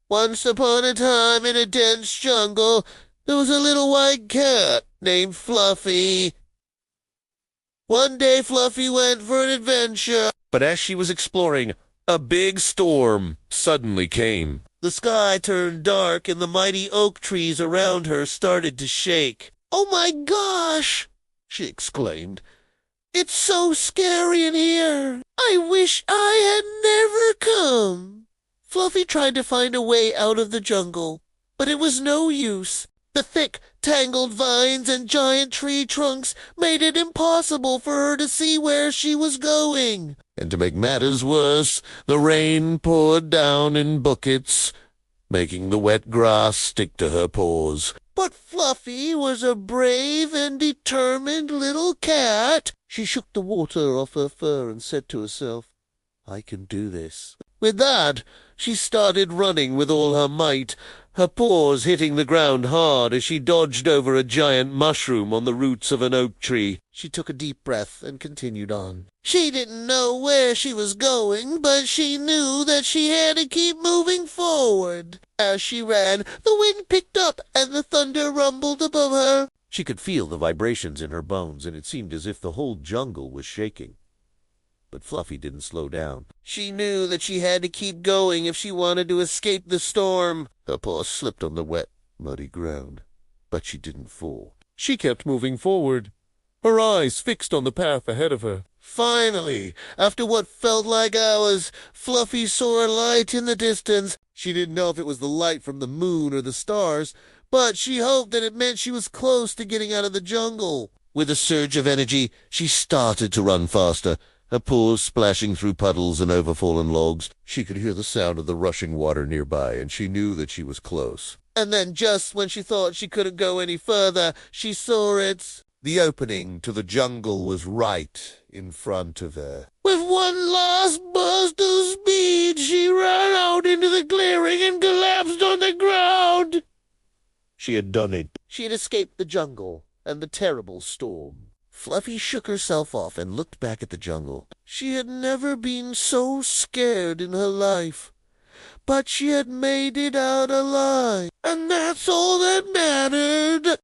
Once upon a time in a dense jungle, there was a little white cat named Fluffy. One day Fluffy went for an adventure. But as she was exploring, a big storm suddenly came. The sky turned dark and the mighty oak trees around her started to shake. "Oh my gosh!" she exclaimed. "It's so scary in here. I wish I had never come." Fluffy tried to find a way out of the jungle, but it was no use. The thick, tangled vines and giant tree trunks made it impossible for her to see where she was going. And to make matters worse, the rain poured down in buckets, making the wet grass stick to her paws. But Fluffy was a brave and determined little cat. She shook the water off her fur and said to herself, "I can do this." With that, she started running with all her might, her paws hitting the ground hard as she dodged over a giant mushroom on the roots of an oak tree. She took a deep breath and continued on. She didn't know where she was going, but she knew that she had to keep moving forward. As she ran, the wind picked up and the thunder rumbled above her. She could feel the vibrations in her bones, and it seemed as if the whole jungle was shaking. But Fluffy didn't slow down. She knew that she had to keep going if she wanted to escape the storm. Her paws slipped on the wet, muddy ground, but she didn't fall. She kept moving forward, her eyes fixed on the path ahead of her. Finally, after what felt like hours, Fluffy saw a light in the distance. She didn't know if it was the light from the moon or the stars, but she hoped that it meant she was close to getting out of the jungle. With a surge of energy, she started to run faster, her paws splashing through puddles and over-fallen logs. She could hear the sound of the rushing water nearby, and she knew that she was close. And then, just when she thought she couldn't go any further, she saw it. The opening to the jungle was right in front of her. With one last burst of speed, she ran out into the clearing and collapsed on the ground. She had done it. She had escaped the jungle and the terrible storm. Fluffy shook herself off and looked back at the jungle. She had never been so scared in her life, but she had made it out alive, and that's all that mattered.